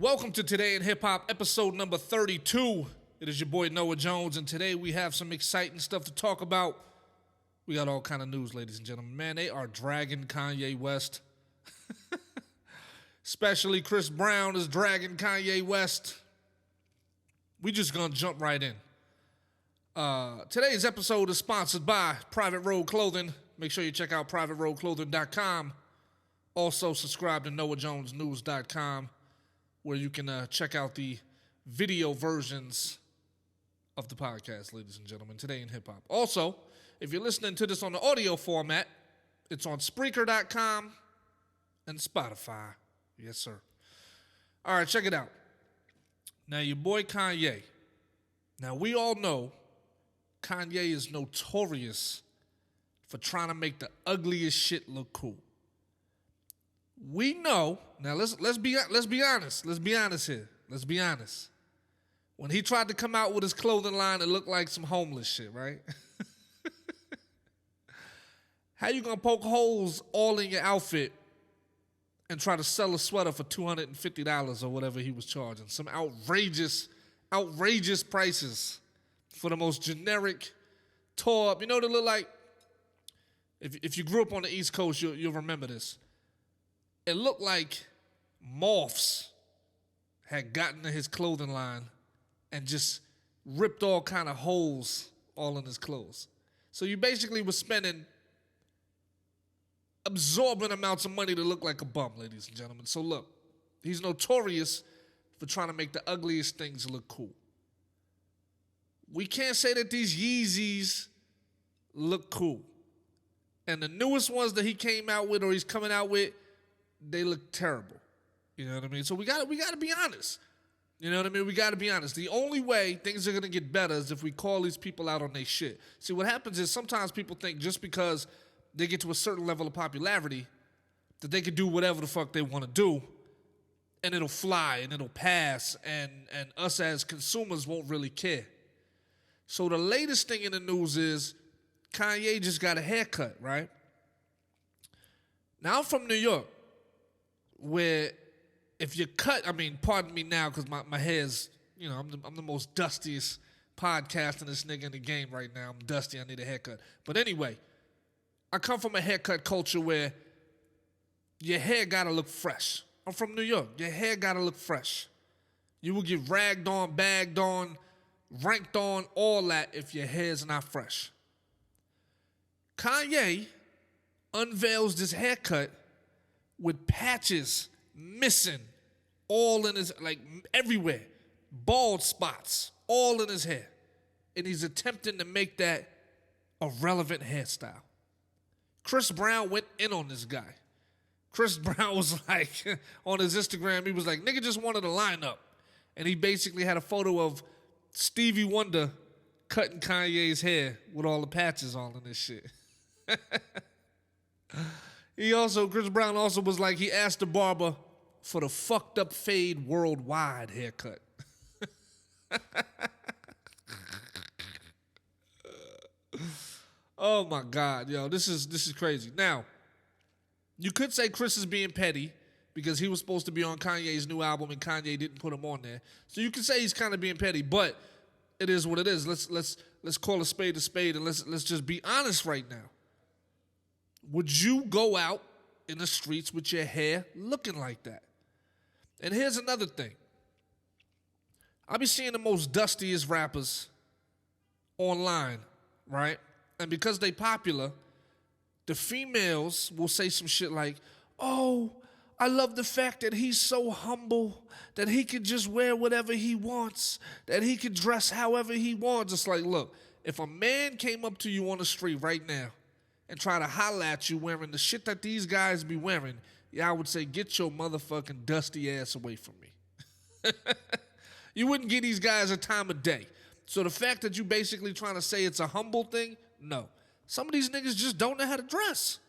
Welcome to Today in Hip Hop, episode number 32. It is your boy Noah Jones, and today we have some exciting stuff to talk about. We got all kind of news, ladies and gentlemen. Man, they are dragging Kanye West. Especially Chris Brown is dragging Kanye West. We just gonna jump right in. Today's episode is sponsored by Private Road Clothing. Make sure you check out privateroadclothing.com. Also subscribe to noahjonesnews.com, where you can check out the video versions of the podcast, ladies and gentlemen, Today in Hip Hop. Also, if you're listening to this on the audio format, it's on Spreaker.com and Spotify. Yes, sir. All right, check it out. Now, your boy Kanye. Now, we all know Kanye is notorious for trying to make the ugliest shit look cool. We know, now let's be honest. Let's be honest here. Let's be honest. When he tried to come out with his clothing line, it looked like some homeless shit, right? How you gonna poke holes all in your outfit and try to sell a sweater for $250 or whatever he was charging? Some outrageous prices for the most generic, tore up. You know what it look like? If you grew up on the East Coast, you'll remember this. It looked like moths had gotten to his clothing line and just ripped all kind of holes all in his clothes. So you basically were spending absorbent amounts of money to look like a bum, ladies and gentlemen. So look, he's notorious for trying to make the ugliest things look cool. We can't say that these Yeezys look cool. And the newest ones that he came out with or he's coming out with, they look terrible. You know what I mean? So we gotta be honest. You know what I mean? We gotta be honest. The only way things are gonna get better is if we call these people out on their shit. See, what happens is sometimes people think just because they get to a certain level of popularity that they can do whatever the fuck they want to do and it'll fly and it'll pass and us as consumers won't really care. So the latest thing in the news is Kanye just got a haircut, right? Now I'm from New York, where if you cut, pardon me now because my hair's, I'm the most dustiest podcastingest nigga in the game right now. I'm dusty, I need a haircut. But anyway, I come from a haircut culture where your hair gotta look fresh. I'm from New York. Your hair gotta look fresh. You will get ragged on, bagged on, ranked on, all that if your hair's not fresh. Kanye unveils this haircut with patches missing all in his, everywhere. Bald spots all in his hair. And he's attempting to make that a relevant hairstyle. Chris Brown went in on this guy. Chris Brown was like, on his Instagram, he was like, nigga just wanted a lineup. And he basically had a photo of Stevie Wonder cutting Kanye's hair with all the patches all in this shit. Chris Brown also was like, he asked the barber for the fucked up fade worldwide haircut. Oh my God, yo, this is crazy. Now, you could say Chris is being petty because he was supposed to be on Kanye's new album and Kanye didn't put him on there. So you could say he's kind of being petty, but it is what it is. Let's call a spade and let's just be honest right now. Would you go out in the streets with your hair looking like that? And here's another thing. I be seeing the most dustiest rappers online, right? And because they popular, the females will say some shit like, oh, I love the fact that he's so humble, that he can just wear whatever he wants, that he can dress however he wants. It's like, look, if a man came up to you on the street right now and try to holler at you wearing the shit that these guys be wearing, yeah, I would say, get your motherfucking dusty ass away from me. You wouldn't give these guys a time of day. So the fact that you basically trying to say it's a humble thing, no. Some of these niggas just don't know how to dress.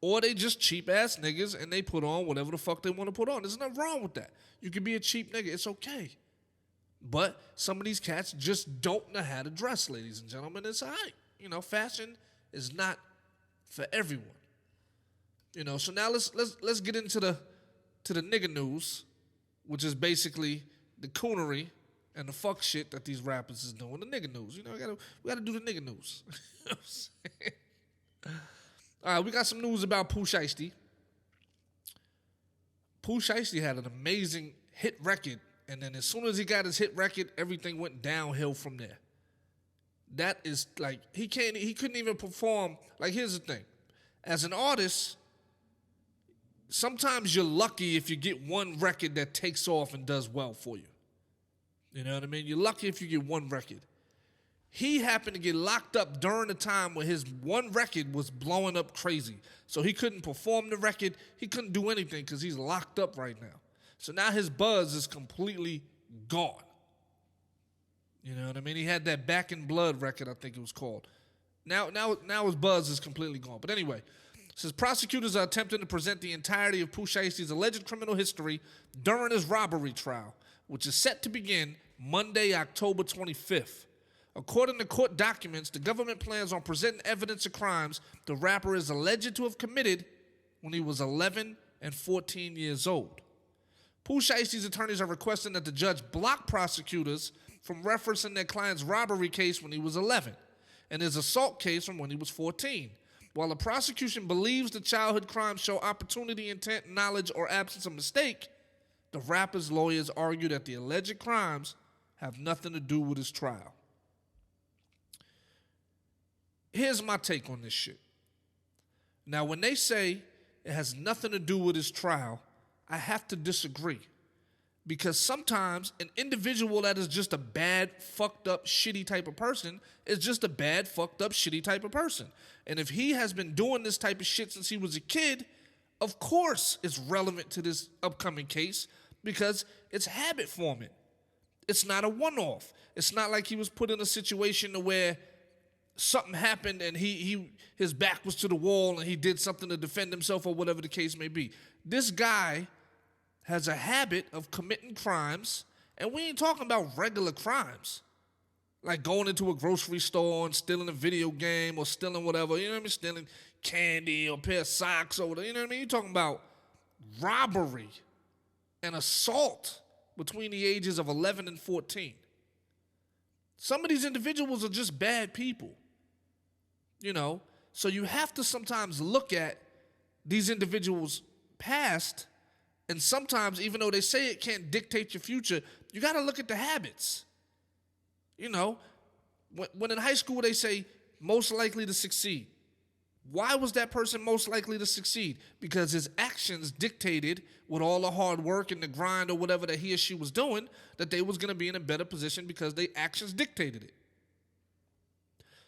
Or they just cheap-ass niggas and they put on whatever the fuck they want to put on. There's nothing wrong with that. You can be a cheap nigga. It's okay. But some of these cats just don't know how to dress, ladies and gentlemen. It's all right. Fashion is not for everyone. So now let's get into the nigga news, which is basically the coonery and the fuck shit that these rappers is doing. The nigga news. You know, we gotta do the nigga news. You know what I'm saying? All right, we got some news about Pooh Shiesty. Pooh Shiesty had an amazing hit record, and then as soon as he got his hit record, everything went downhill from there. That is like he couldn't even perform. Like, here's the thing. As an artist, sometimes you're lucky if you get one record that takes off and does well for you. You know what I mean? You're lucky if you get one record. He happened to get locked up during the time when his one record was blowing up crazy. So he couldn't perform the record. He couldn't do anything because he's locked up right now. So now his buzz is completely gone. You know what I mean? He had that Back in Blood record, I think it was called. Now his buzz is completely gone. But anyway, it says prosecutors are attempting to present the entirety of Pooh Shiesty's alleged criminal history during his robbery trial, which is set to begin Monday, October 25th. According to court documents, the government plans on presenting evidence of crimes the rapper is alleged to have committed when he was 11 and 14 years old. Pooh Shiesty's attorneys are requesting that the judge block prosecutors from referencing their client's robbery case when he was 11 and his assault case from when he was 14. While the prosecution believes the childhood crimes show opportunity, intent, knowledge, or absence of mistake, the rapper's lawyers argue that the alleged crimes have nothing to do with his trial. Here's my take on this shit. Now, when they say it has nothing to do with his trial, I have to disagree. Because sometimes an individual that is just a bad, fucked up, shitty type of person is just a bad, fucked up, shitty type of person. And if he has been doing this type of shit since he was a kid, of course it's relevant to this upcoming case because it's habit forming. It's not a one-off. It's not like he was put in a situation where something happened and his back was to the wall and he did something to defend himself or whatever the case may be. This guy has a habit of committing crimes, and we ain't talking about regular crimes. Like going into a grocery store and stealing a video game or stealing whatever, you know what I mean? Stealing candy or a pair of socks or whatever, you know what I mean? You're talking about robbery and assault between the ages of 11 and 14. Some of these individuals are just bad people, you know? So you have to sometimes look at these individuals' past, and sometimes, even though they say it can't dictate your future, you got to look at the habits. You know, when in high school they say most likely to succeed. Why was that person most likely to succeed? Because his actions dictated, with all the hard work and the grind or whatever that he or she was doing, that they was going to be in a better position because their actions dictated it.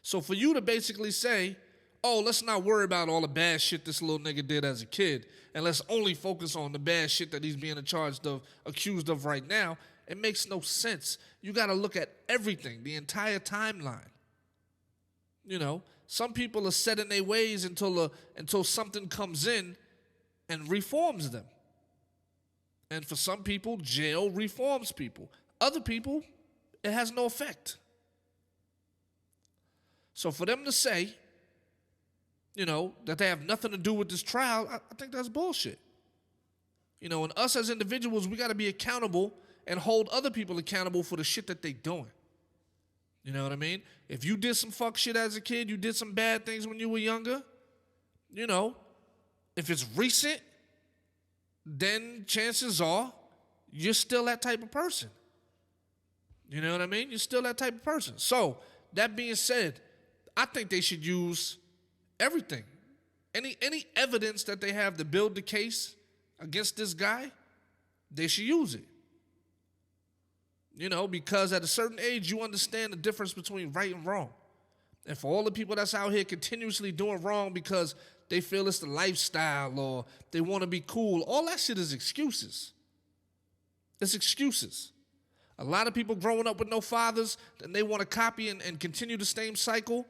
So for you to basically say, oh, let's not worry about all the bad shit this little nigga did as a kid, and let's only focus on the bad shit that he's being accused of right now, it makes no sense. You got to look at everything, the entire timeline. You know, some people are set in their ways until something comes in and reforms them. And for some people, jail reforms people. Other people, it has no effect. So for them to say, you know, that they have nothing to do with this trial, I think that's bullshit. You know, and us as individuals, we got to be accountable and hold other people accountable for the shit that they doing. You know what I mean? If you did some fuck shit as a kid, you did some bad things when you were younger, you know, if it's recent, then chances are you're still that type of person. You know what I mean? You're still that type of person. So, that being said, I think they should use everything. Any evidence that they have to build the case against this guy, they should use it. You know, because at a certain age, you understand the difference between right and wrong. And for all the people that's out here continuously doing wrong because they feel it's the lifestyle or they want to be cool, all that shit is excuses. It's excuses. A lot of people growing up with no fathers, and they want to copy and continue the same cycle.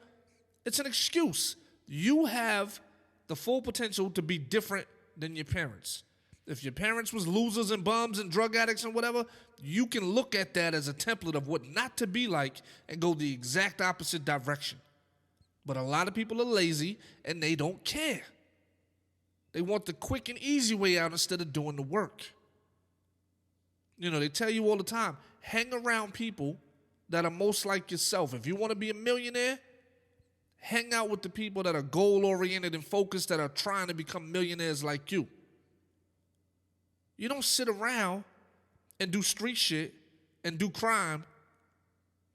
It's an excuse. You have the full potential to be different than your parents. If your parents was losers and bums and drug addicts and whatever, you can look at that as a template of what not to be like and go the exact opposite direction. But a lot of people are lazy and they don't care. They want the quick and easy way out instead of doing the work. They tell you all the time, hang around people that are most like yourself. If you want to be a millionaire, hang out with the people that are goal-oriented and focused, that are trying to become millionaires like you. You don't sit around and do street shit and do crime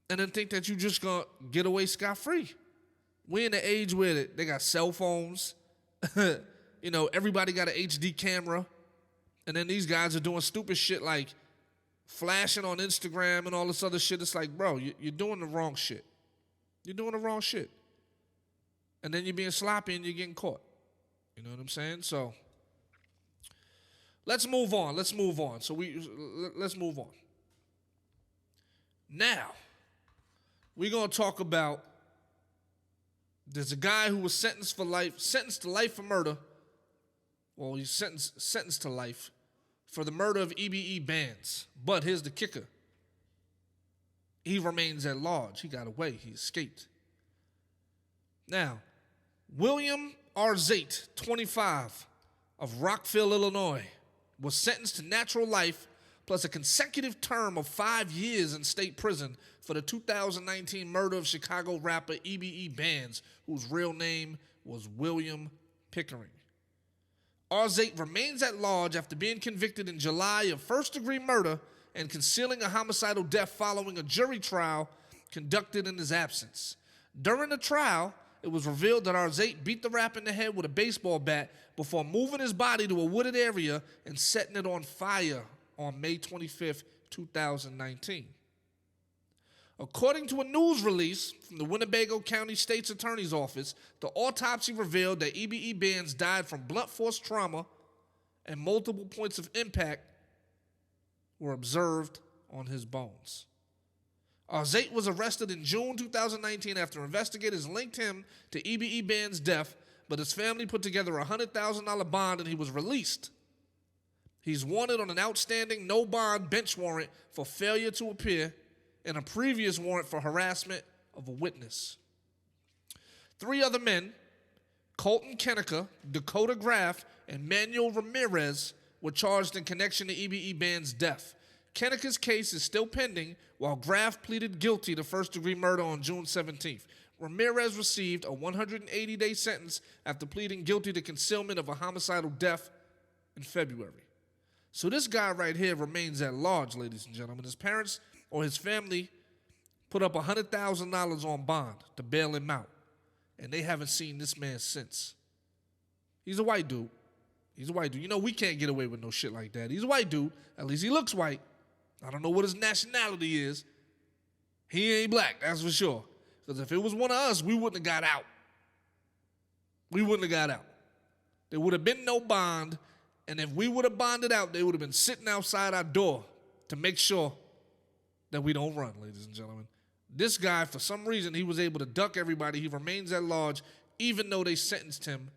and then think that you just gonna get away scot-free. We're in the age where they got cell phones. Everybody got an HD camera. And then these guys are doing stupid shit like flashing on Instagram and all this other shit. It's like, bro, you're doing the wrong shit. You're doing the wrong shit. And then you're being sloppy and you're getting caught. You know what I'm saying? So let's move on. Let's move on. Now, we're going to talk about, there's a guy who was sentenced to life for murder. Well, he's sentenced to life for the murder of EBE Bands. But here's the kicker. He remains at large. He got away. He escaped. Now, William R. Zate, 25, of Rockville, Illinois, was sentenced to natural life plus a consecutive term of 5 years in state prison for the 2019 murder of Chicago rapper EBE Bands, whose real name was William Pickering. R. Zate remains at large after being convicted in July of first-degree murder and concealing a homicidal death following a jury trial conducted in his absence. During the trial, it was revealed that R. Zate beat the rapper in the head with a baseball bat before moving his body to a wooded area and setting it on fire on May 25th, 2019. According to a news release from the Winnebago County State's Attorney's Office, the autopsy revealed that EBE Bands died from blunt force trauma and multiple points of impact were observed on his bones. Zate was arrested in June 2019 after investigators linked him to EBE Band's death, but his family put together a $100,000 bond and he was released. He's wanted on an outstanding no-bond bench warrant for failure to appear and a previous warrant for harassment of a witness. 3 other men, Colton Kennecker, Dakota Graff, and Manuel Ramirez, were charged in connection to EBE Band's death. Kennecker's case is still pending, while Graff pleaded guilty to first-degree murder on June 17th. Ramirez received a 180-day sentence after pleading guilty to concealment of a homicidal death in February. So this guy right here remains at large, ladies and gentlemen. His parents or his family put up $100,000 on bond to bail him out, and they haven't seen this man since. He's a white dude. We can't get away with no shit like that. He's a white dude. At least he looks white. I don't know what his nationality is. He ain't black, that's for sure. Because if it was one of us, we wouldn't have got out. There would have been no bond, and if we would have bonded out, they would have been sitting outside our door to make sure that we don't run, ladies and gentlemen. This guy, for some reason, he was able to duck everybody. He remains at large, even though they sentenced him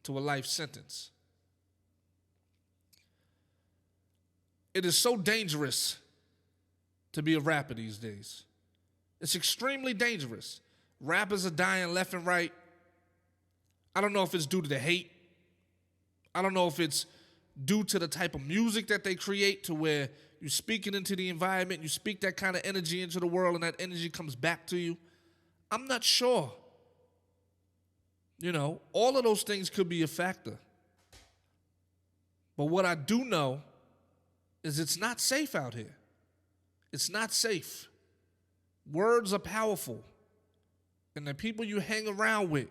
to a life sentence. It is so dangerous to be a rapper these days. It's extremely dangerous. Rappers are dying left and right. I don't know if it's due to the hate. I don't know if it's due to the type of music that they create, to where you speak it into the environment, you speak that kind of energy into the world, and that energy comes back to you. I'm not sure. All of those things could be a factor. But what I do know is it's not safe out here. It's not safe. Words are powerful. And the people you hang around with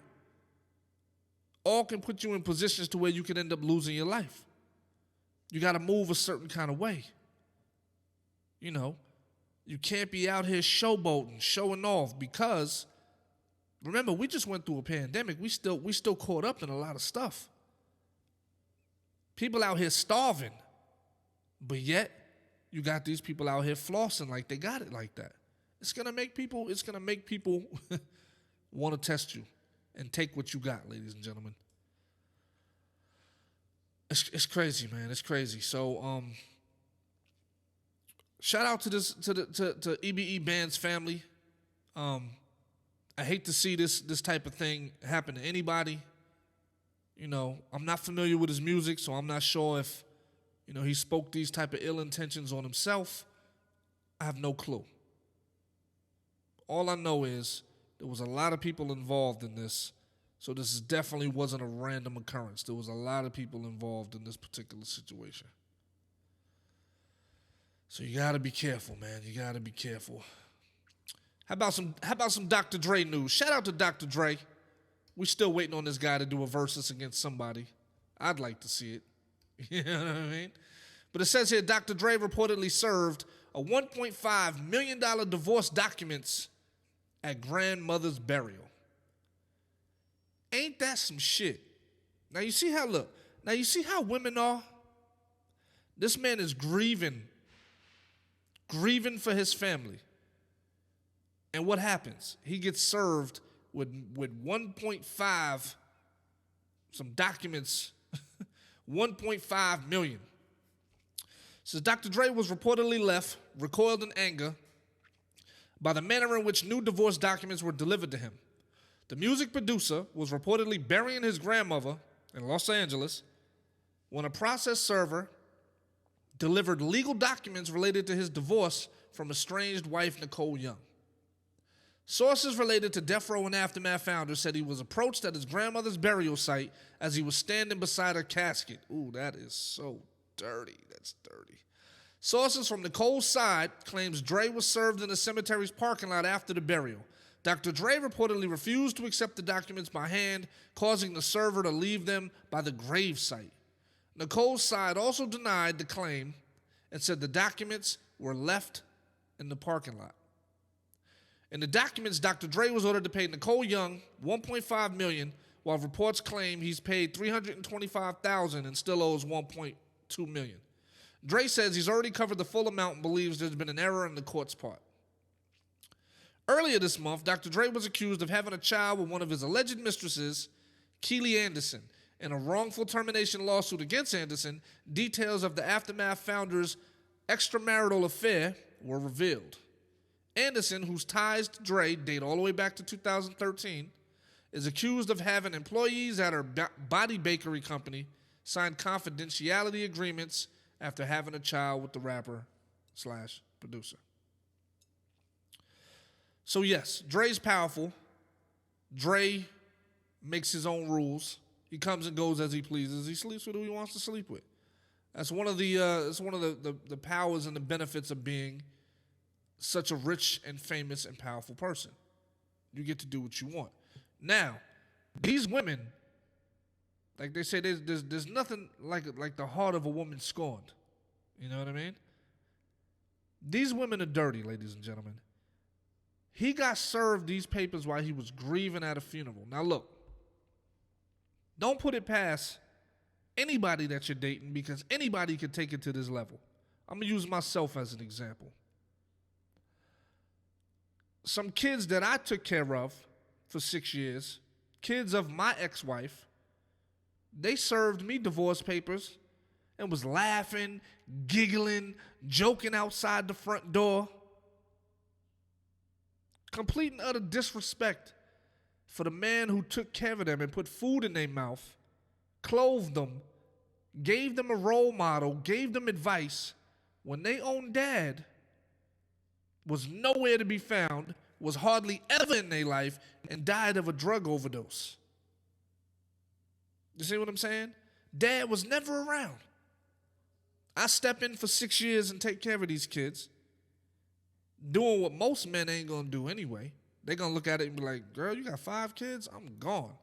all can put you in positions to where you can end up losing your life. You got to move a certain kind of way. You can't be out here showboating, showing off, because remember, we just went through a pandemic. We still caught up in a lot of stuff. People out here starving, but yet you got these people out here flossing like they got it like that. It's gonna make people want to test you and take what you got, ladies and gentlemen. It's crazy, man. It's crazy. So shout out to EBE Band's family. I hate to see this type of thing happen to anybody. I'm not familiar with his music, so I'm not sure if he spoke these type of ill intentions on himself. I have no clue. All I know is there was a lot of people involved in this, so this definitely wasn't a random occurrence. There was a lot of people involved in this particular situation. So you gotta be careful, man. You gotta be careful. How about some Dr. Dre news? Shout out to Dr. Dre. We still waiting on this guy to do a versus against somebody. I'd like to see it. You know what I mean? But it says here, Dr. Dre reportedly served a $1.5 million divorce documents at grandmother's burial. Ain't that some shit? Now you see how women are? This man is grieving for his family. And what happens? He gets served with 1.5, some documents, 1.5 million. Says Dr. Dre was reportedly left, recoiled in anger, by the manner in which new divorce documents were delivered to him. The music producer was reportedly burying his grandmother in Los Angeles when a process server delivered legal documents related to his divorce from estranged wife Nicole Young. Sources related to Death Row and Aftermath founder said he was approached at his grandmother's burial site as he was standing beside her casket. Ooh, that is so dirty. That's dirty. Sources from Nicole's side claims Dre was served in the cemetery's parking lot after the burial. Dr. Dre reportedly refused to accept the documents by hand, causing the server to leave them by the grave site. Nicole's side also denied the claim and said the documents were left in the parking lot. In the documents, Dr. Dre was ordered to pay Nicole Young $1.5 million, while reports claim he's paid $325,000 and still owes $1.2 million. Dre says he's already covered the full amount and believes there's been an error on the court's part. Earlier this month, Dr. Dre was accused of having a child with one of his alleged mistresses, Keely Anderson. In a wrongful termination lawsuit against Anderson, details of the Aftermath founder's extramarital affair were revealed. Anderson, whose ties to Dre date all the way back to 2013, is accused of having employees at her body bakery company sign confidentiality agreements after having a child with the rapper/producer. So yes, Dre's powerful. Dre makes his own rules. He comes and goes as he pleases. He sleeps with who he wants to sleep with. That's one of the powers and the benefits of being such a rich and famous and powerful person. You get to do what you want. Now, these women, like they say, there's nothing like the heart of a woman scorned. You know what I mean? These women are dirty, ladies and gentlemen. He got served these papers while he was grieving at a funeral. Now look, don't put it past anybody that you're dating, because anybody can take it to this level. I'm going to use myself as an example. Some kids that I took care of for 6 years, kids of my ex-wife, they served me divorce papers and was laughing, giggling, joking outside the front door. Complete and utter disrespect for the man who took care of them and put food in their mouth, clothed them, gave them a role model, gave them advice when their own dad was nowhere to be found, was hardly ever in their life, and died of a drug overdose. You see what I'm saying? Dad was never around. I step in for 6 years and take care of these kids, doing what most men ain't gonna do anyway. They're gonna look at it and be like, girl, you got 5 kids? I'm gone.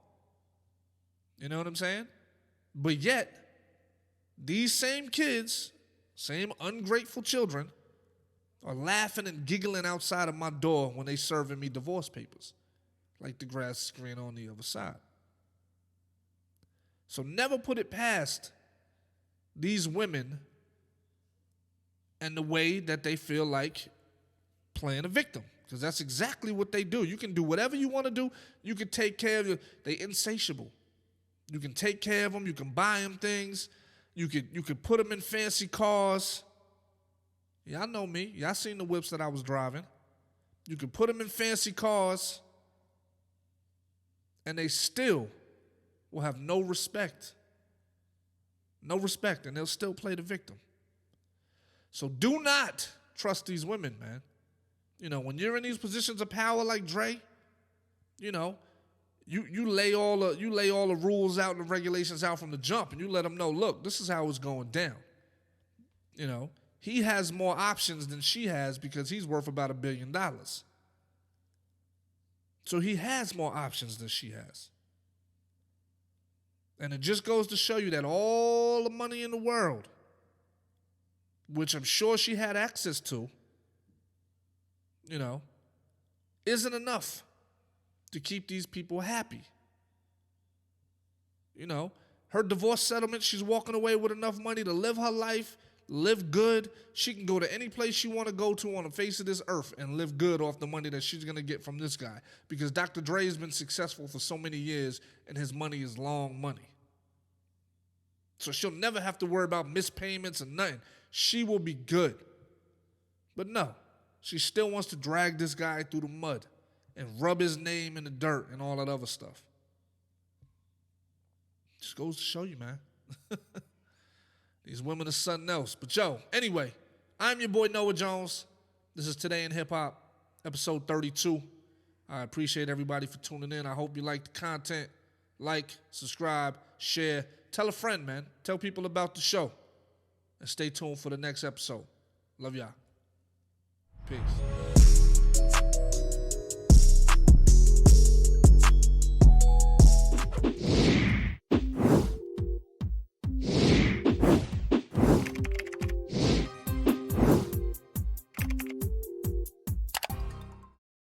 You know what I'm saying? But yet, these same kids, same ungrateful children, are laughing and giggling outside of my door when they serving me divorce papers, like the grass is green on the other side. So never put it past these women and the way that they feel like playing a victim, because that's exactly what they do. You can do whatever you want to do. You can take care of them. They're insatiable. You can take care of them. You can buy them things. You could put them in fancy cars. Y'all know me. Y'all seen the whips that I was driving. You can put them in fancy cars, and they still will have no respect. No respect, and they'll still play the victim. So do not trust these women, man. You know, when you're in these positions of power like Dre, you know, you lay all the rules out and the regulations out from the jump, and you let them know, look, this is how it's going down. You know, he has more options than she has because he's worth about $1 billion. So he has more options than she has. And it just goes to show you that all the money in the world, which I'm sure she had access to, you know, isn't enough to keep these people happy. You know, her divorce settlement, she's walking away with enough money to live her life, live good. She can go to any place she want to go to on the face of this earth and live good off the money that she's going to get from this guy. Because Dr. Dre's been successful for so many years, and his money is long money. So she'll never have to worry about missed payments and nothing. She will be good. But no, she still wants to drag this guy through the mud and rub his name in the dirt and all that other stuff. Just goes to show you, man. These women are something else. But yo, anyway, I'm your boy Noah Jones. This is Today in Hip Hop, episode 32. I appreciate everybody for tuning in. I hope you like the content. Like, subscribe, share. Tell a friend, man. Tell people about the show. And stay tuned for the next episode. Love y'all. Peace.